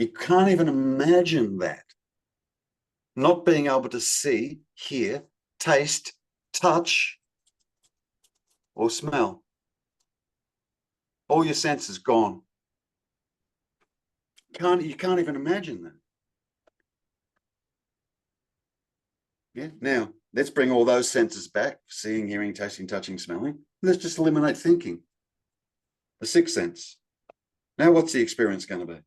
You can't even imagine that. Not being able to see, hear, taste, touch, or smell. All your senses gone. You can't even imagine that. Yeah. Now, let's bring all those senses back: seeing, hearing, tasting, touching, smelling. Let's just eliminate thinking. The sixth sense. Now, what's the experience going to be?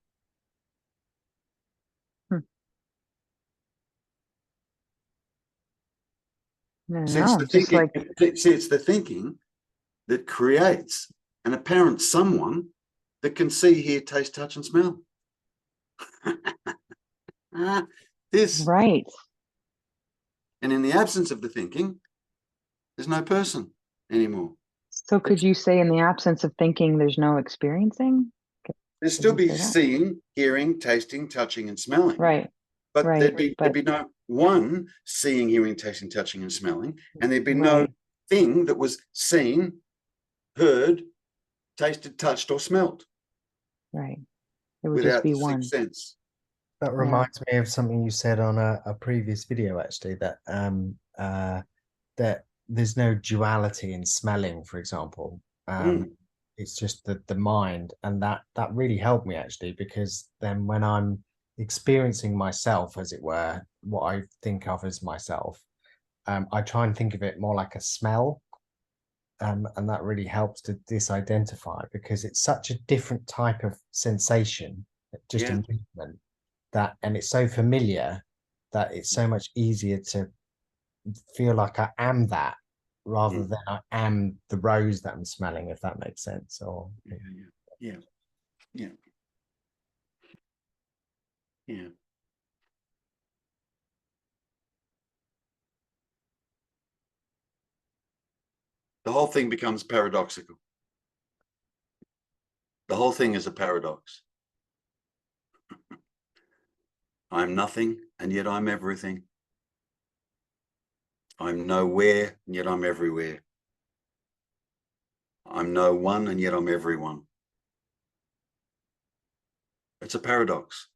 See, it's No, the just thinking. like, See, it's the thinking that creates an apparent someone that can see, hear, taste, touch, and smell. This, right. and in the absence of the thinking, there's no person anymore. So could you say in the absence of thinking, there's no experiencing? There'd Could still you be say that? seeing, hearing, tasting, touching, and smelling. Right, But right. there'd be no one seeing, hearing, tasting, touching, and smelling, and there'd be no Right, thing that was seen, heard, tasted, touched, or smelt right. It would just without be the sixth one. sense. That Yeah. reminds me of something you said on a previous video, actually, that that there's no duality in smelling, for example. It's just the mind, and that really helped me, actually, because then when I'm experiencing myself, as it were, what I think of as myself, I try and think of it more like a smell. And that really helps to disidentify, because it's such a different type of sensation, just a Yeah. movement, that, and it's so familiar that it's so much easier to feel like I am that, rather than I am the rose that I'm smelling, if that makes sense. Or Yeah. The whole thing becomes paradoxical. The whole thing is a paradox. I'm nothing, and yet I'm everything. I'm nowhere, and yet I'm everywhere. I'm no one, and yet I'm everyone. It's a paradox.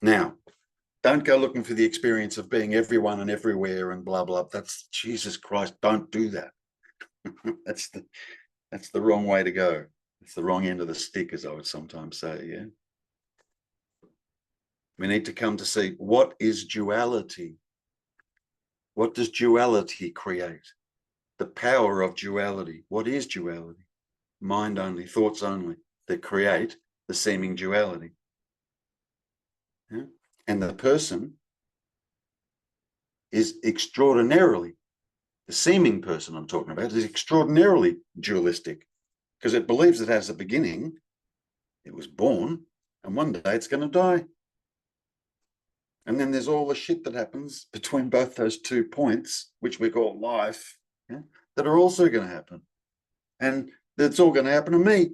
Now, don't go looking for the experience of being everyone and everywhere and blah, blah. That's, Jesus Christ, don't do that. That's the wrong way to go. It's the wrong end of the stick, as I would sometimes say, yeah? We need to come to see, what is duality? What does duality create? The power of duality. What is duality? Mind only, thoughts only, that create the seeming duality. Yeah? And the person is extraordinarily, the seeming person I'm talking about is extraordinarily dualistic, because it believes it has a beginning, it was born, and one day it's going to die. And then there's all the shit that happens between both those 2 points, which we call life, yeah, that are also going to happen. And that's all going to happen to me.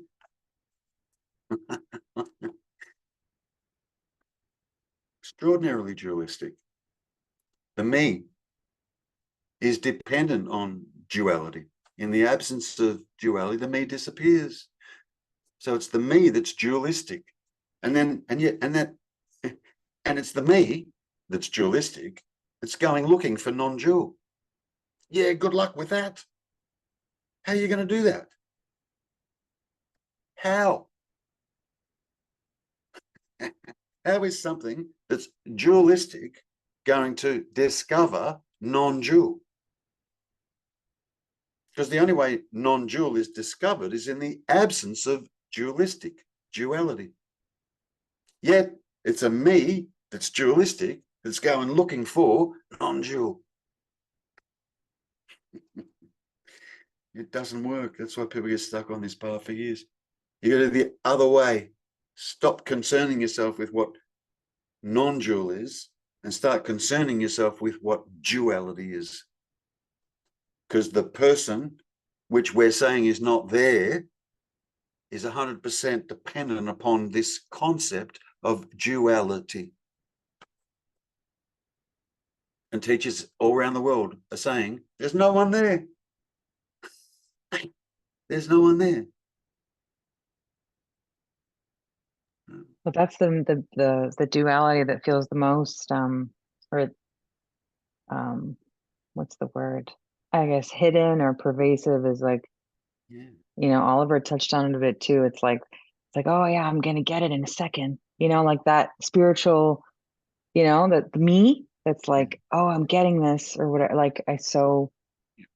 Extraordinarily dualistic. The me is dependent on duality. In the absence of duality, the me disappears. So it's the me that's dualistic. And it's the me that's dualistic that's going looking for non-dual. Yeah, good luck with that. How are you going to do that? How? How is something that's dualistic going to discover non-dual? Because the only way non-dual is discovered is in the absence of duality. Yet it's a me that's dualistic that's going looking for non-dual. It doesn't work. That's why people get stuck on this path for years. You got to do the other way. Stop concerning yourself with what non-dual is and start concerning yourself with what duality is. Because the person, which we're saying is not there, is 100% dependent upon this concept of duality. And teachers all around the world are saying, there's no one there. There's no one there. But that's the duality that feels the most or what's the word? I guess hidden or pervasive is like, Yeah. Oliver touched on it a bit too. It's like, oh yeah, I'm gonna get it in a second. Like that spiritual, that the me that's Yeah. like, oh, I'm getting this or whatever. Like I so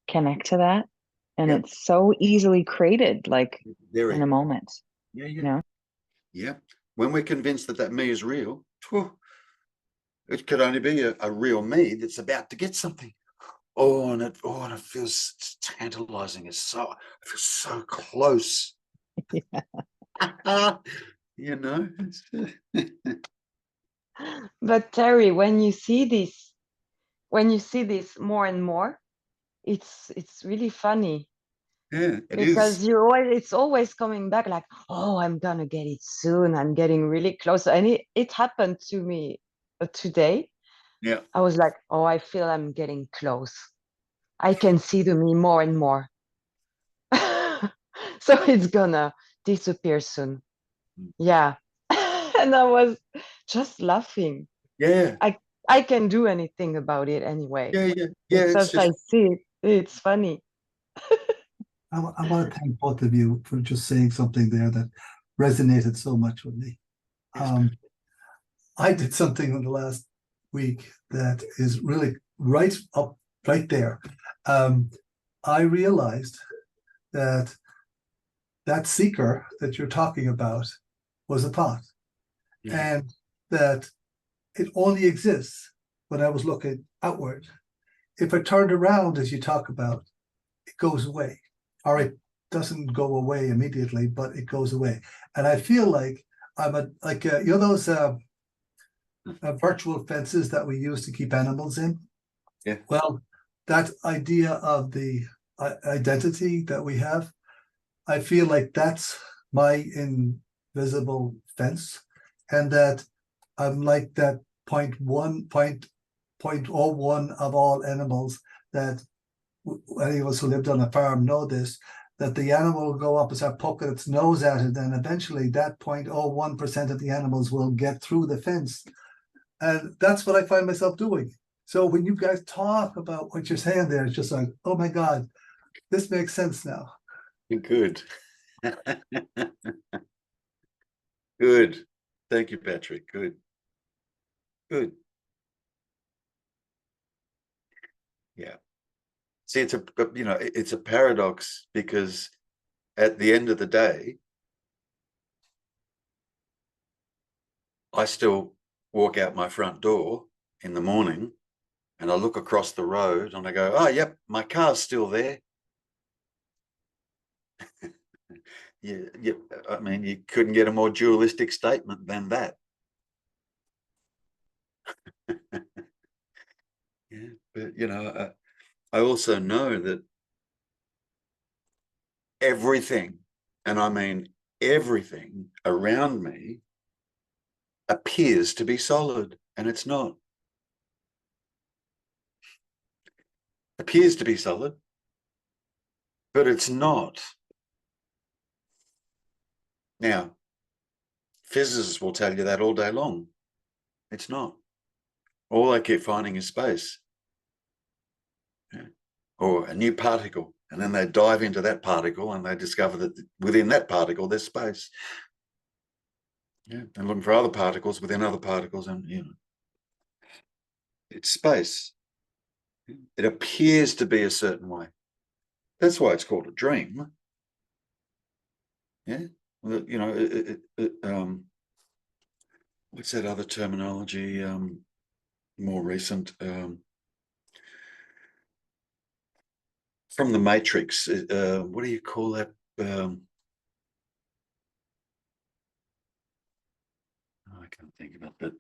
connect to that. And Yep. it's so easily created, like in Very. a moment, Yeah. you Yeah. know? Yeah. When we're convinced that that me is real, it could only be a real me that's about to get something. And it feels tantalizing. It feels so close. You know. But Terry, when you see this more and more, it's really funny Yeah, it is. because it's always coming back like, oh, I'm gonna get it soon. I'm getting really close. And it happened to me today. Yeah. I was like, oh, I feel I'm getting close. I can see the me more and more. So it's gonna disappear soon. Yeah. And I was just laughing. Yeah. I can do anything about it anyway. Yeah. Yeah. Yeah. It's It's just I just see it. It's funny. I want to thank both of you for just saying something there that resonated so much with me. I did something in the last week that is really right there. I realized that that seeker that you're talking about was a thought, and that it only exists when I was looking outward. If I turned around, as you talk about, it goes away, or it doesn't go away immediately, but it goes away. And I feel like I'm those virtual fences that we use to keep animals in. Yeah. Well, that idea of the identity that we have, I feel like that's my invisible fence, and that I'm like that 0.01 of all animals that any of us who lived on a farm know this, that the animal will go up and start poking its nose at it, and eventually that 0.01% of the animals will get through the fence. And that's what I find myself doing. So when you guys talk about what you're saying there, it's just like, oh my God, this makes sense now. good. Good. Thank you, Patrick. Good. Good. Yeah. See, it's a paradox, because at the end of the day, I still walk out my front door in the morning and I look across the road and I go, oh, yep, my car's still there. Yeah, I mean, you couldn't get a more dualistic statement than that. Yeah, but I also know that everything, and I mean everything around me, appears to be solid, and it's not. Appears to be solid, but it's not. Now, physicists will tell you that all day long. It's not. All they keep finding is space. Yeah. Or a new particle. And then they dive into that particle and they discover that within that particle there's space. Yeah. And looking for other particles within other particles, and it's space. It appears to be a certain way. That's why it's called a dream. Yeah. What's that other terminology? More recent. From the Matrix. What do you call that? I can't think of it, but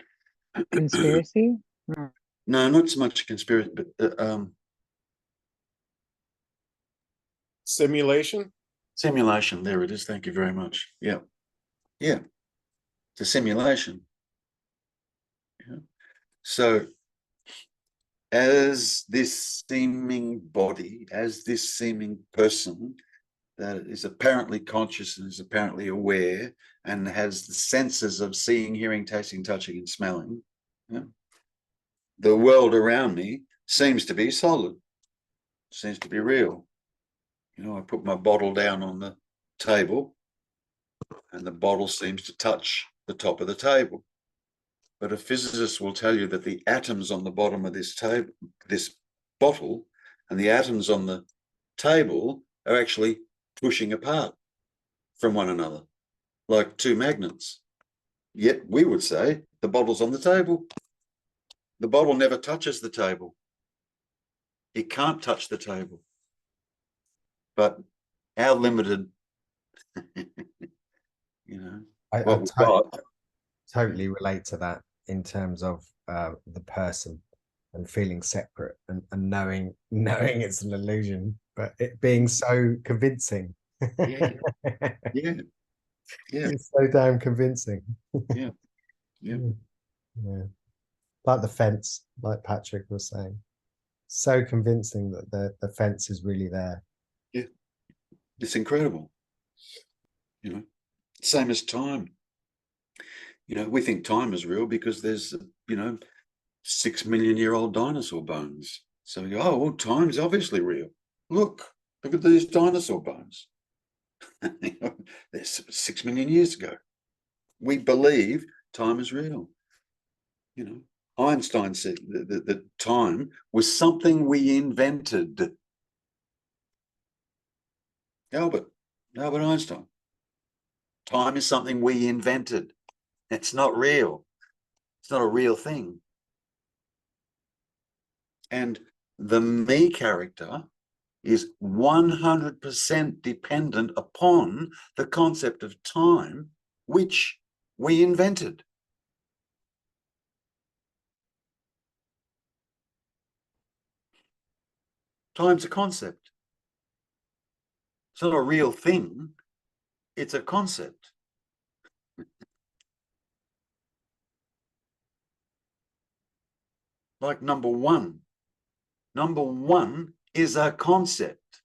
Conspiracy? no, not so much conspiracy, but Simulation. simulation. There it is. Thank you very much. Yeah, yeah, it's a simulation. Yeah. So, as this seeming body, as this seeming person, that is apparently conscious and is apparently aware and has the senses of seeing, hearing, tasting, touching, and smelling. Yeah. The world around me seems to be solid, seems to be real. You know, I put my bottle down on the table and the bottle seems to touch the top of the table. But a physicist will tell you that the atoms on the bottom of this table, this bottle, and the atoms on the table are actually pushing apart from one another, like two magnets. Yet we would say the bottle's on the table. The bottle never touches the table. It can't touch the table. But our limited, you know, I what we've got. totally relate to that in terms of the person and feeling separate and knowing it's an illusion, but it being so convincing. Yeah, yeah, yeah. It's so damn convincing. Yeah, yeah. Yeah. Like the fence, like Patrick was saying. So convincing that the fence is really there. Yeah. It's incredible. You know, same as time. You know, we think time is real because there's, you know, 6 million year old dinosaur bones. So we go, oh, well, time's obviously real. Look at these dinosaur bones. There's 6 million years ago. We believe time is real. You know, Einstein said that time was something we invented. Albert Einstein. Time is something we invented. It's not real. It's not a real thing. And the me character is 100% dependent upon the concept of time, which we invented. Time's a concept. It's not a real thing. It's a concept. Like number one. Number one is a concept.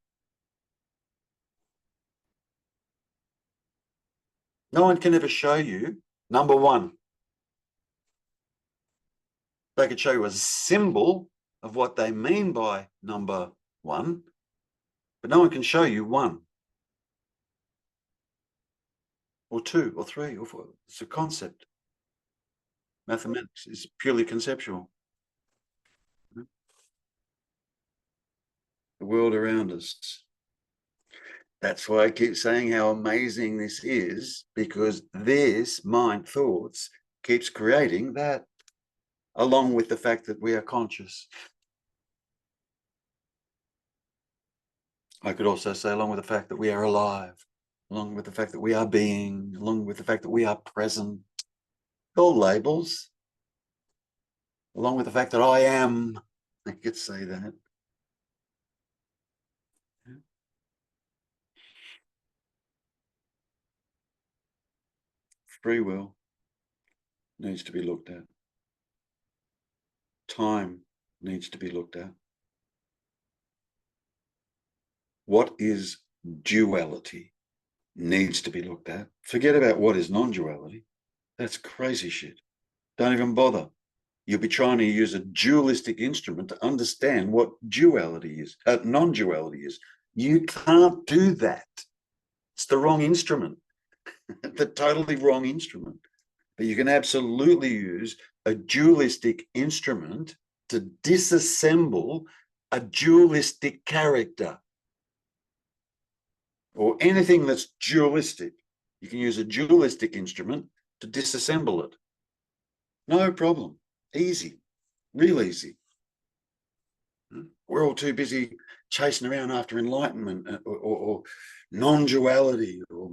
No one can ever show you number one. They could show you a symbol of what they mean by number one, but no one can show you one or two or three or four. It's a concept. Mathematics is purely conceptual. The world around us. That's why I keep saying how amazing this is, because this mind thoughts keeps creating that, along with the fact that we are conscious. I could also say along with the fact that we are alive, along with the fact that we are being, along with the fact that we are present. All labels. Along with the fact that I am. I could say that. Free will needs to be looked at. Time needs to be looked at. What is duality needs to be looked at. Forget about what is non-duality. That's crazy shit. Don't even bother. You'll be trying to use a dualistic instrument to understand what duality is, non-duality is. You can't do that. It's the wrong instrument. The totally wrong instrument. But you can absolutely use a dualistic instrument to disassemble a dualistic character or anything that's dualistic. You can use a dualistic instrument to disassemble it. No problem. Easy. Real easy. We're all too busy chasing around after enlightenment or non-duality or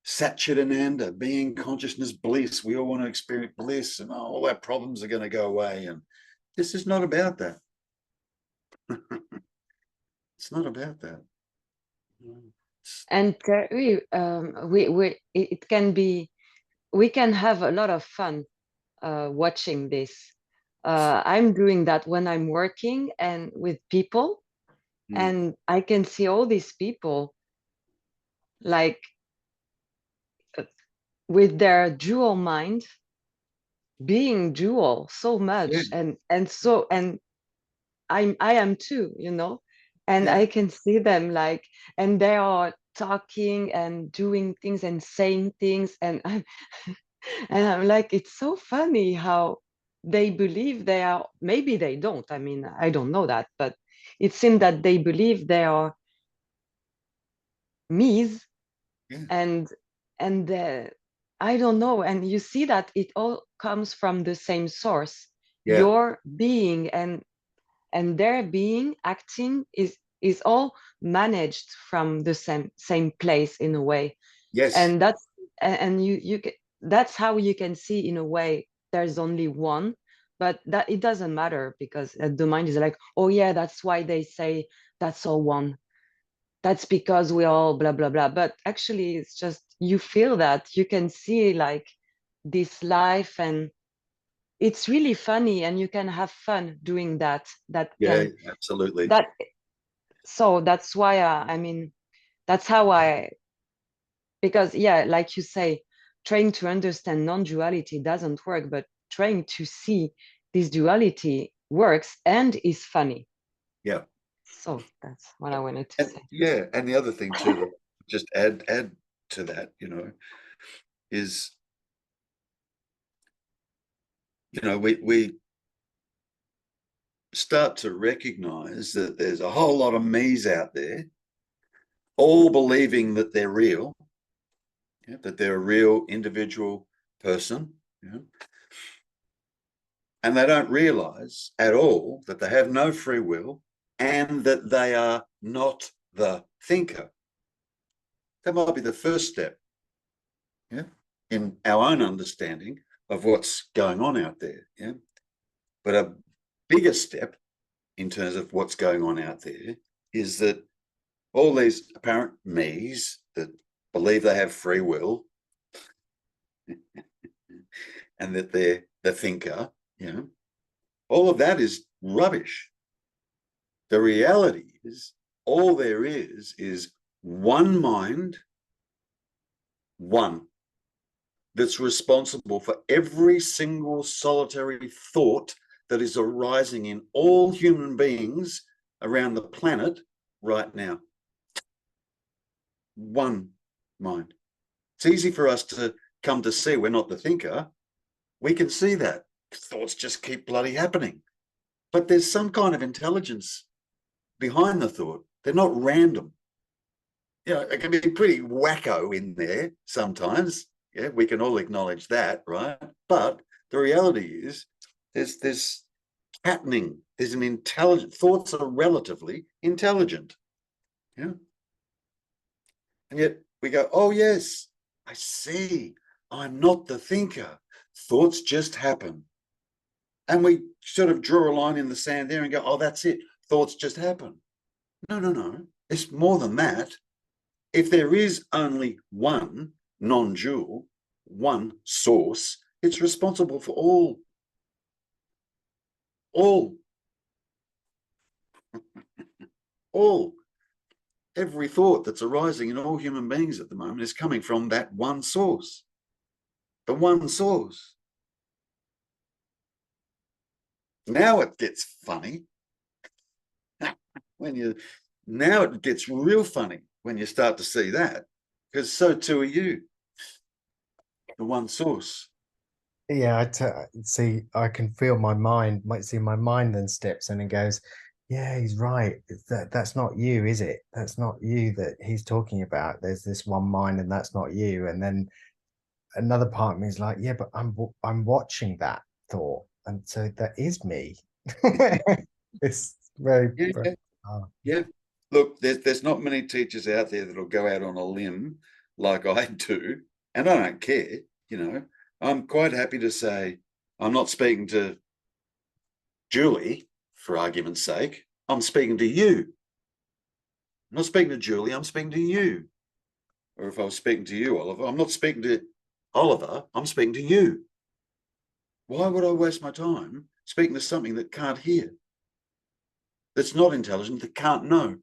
Satchitananda, being consciousness bliss. We all want to experience bliss and all our problems are going to go away. And this is not about that. It's not about that. And it can be, we can have a lot of fun watching this. I'm doing that when I'm working and with people, and I can see all these people like with their dual mind being dual so Yeah, much, and I am too, you know, and yeah, I can see them like, and they are talking and doing things and saying things, and I'm and I'm like, it's so funny how they believe they are. Maybe they don't. I mean, I don't know that, but it seems that they believe they are me's, yeah, and and I don't know. And you see that it all comes from the same source. yeah. Your being and their being acting is all managed from the same place in a way. Yes, And that's and that's how you can see in a way there's only one, but that it doesn't matter, because the mind is like, oh yeah, that's why they say that's all one, that's because we all blah blah blah, but actually it's just you feel that you can see like this life, and it's really funny, and you can have fun doing that, that yeah, can absolutely. that so that's why I mean, that's how I, because yeah, like you say, trying to understand non-duality doesn't work, but trying to see this duality works and is funny. Yeah. So that's what I wanted to And say. yeah, and the other thing too, that just add to that, is, we start to recognize that there's a whole lot of me's out there, all believing that they're real, that they're a real individual person, and they don't realize at all that they have no free will and that they are not the thinker. That might be the first step, in our own understanding of what's going on out there. But a bigger step in terms of what's going on out there is that all these apparent me's that believe they have free will and that they're the thinker, all of that is rubbish. The reality is, all there is one mind, one, that's responsible for every single solitary thought that is arising in all human beings around the planet right now. One mind. It's easy for us to come to see we're not the thinker. We can see that. Thoughts just keep bloody happening. But there's some kind of intelligence behind the thought. They're not random. It can be pretty wacko in there sometimes. Yeah, we can all acknowledge that, right? But the reality is there's patterning. There's an intelligent, thoughts are relatively intelligent. Yeah. And yet we go, oh yes, I see. I'm not the thinker. Thoughts just happen. And we sort of draw a line in the sand there and go, oh, that's it. Thoughts just happen. No. It's more than that. If there is only one non-dual, one source, it's responsible for all, every thought that's arising in all human beings at the moment is coming from that one source. The one source. Now it gets funny. Now it gets real funny when you start to see that, because so too are you. The one source. Yeah, see, I can feel my mind, might see my mind then steps in and goes, yeah, he's right. That's not you, is it? That's not you that he's talking about. There's this one mind and that's not you. And then another part of me is like, yeah, but I'm watching that thought. And so that is me. It's very, very Yeah. Look, there's not many teachers out there that'll go out on a limb like I do, and I don't care. I'm quite happy to say I'm not speaking to Julie, for argument's sake. I'm speaking to you. I'm not speaking to Julie, I'm speaking to you. Or if I was speaking to you, Oliver, I'm not speaking to Oliver, I'm speaking to you. Why would I waste my time speaking to something that can't hear, that's not intelligent, that can't know?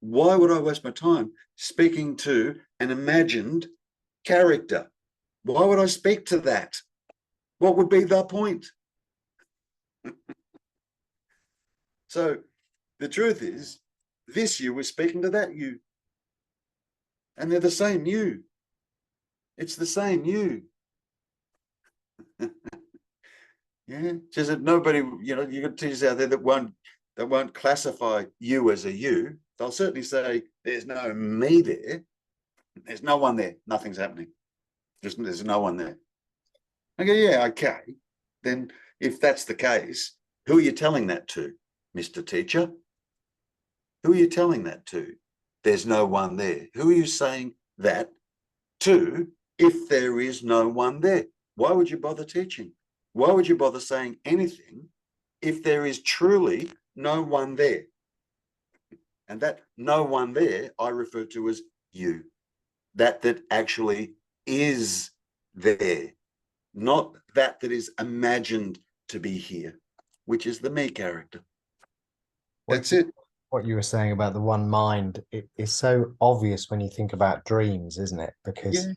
Why would I waste my time speaking to an imagined character? Why would I speak to that? What would be the point? So the truth is, this you was speaking to that you. And they're the same you. It's the same you. Yeah, just that nobody, you know, you got teachers out there that won't classify you as a you. They'll certainly say there's no me there. There's no one there. Nothing's happening. There's no one there. I go, yeah, okay. Then if that's the case, who are you telling that to, Mr. Teacher? Who are you telling that to? There's no one there. Who are you saying that to if there is no one there? Why would you bother teaching? Why would you bother saying anything if there is truly no one there? And that no one there, I refer to as you. That actually is there, not that is imagined to be here, which is the me character. That's it. What you were saying about the one mind, it is so obvious when you think about dreams, isn't it? Because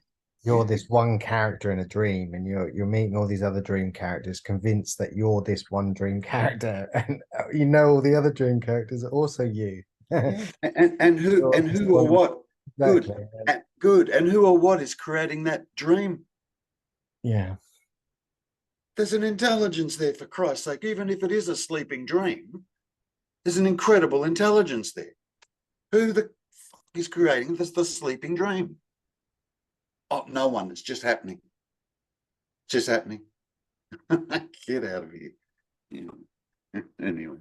you're this one character in a dream, and you're meeting all these other dream characters, convinced that you're this one dream character, and you know all the other dream characters are also you. and who or what? Exactly. Good. And who or what is creating that dream? Yeah. There's an intelligence there, for Christ's sake. Even if it is a sleeping dream, there's an incredible intelligence there. Who the fuck is creating the sleeping dream? Oh, no one. It's just happening. Just happening. Get out of here. Yeah. Anyway.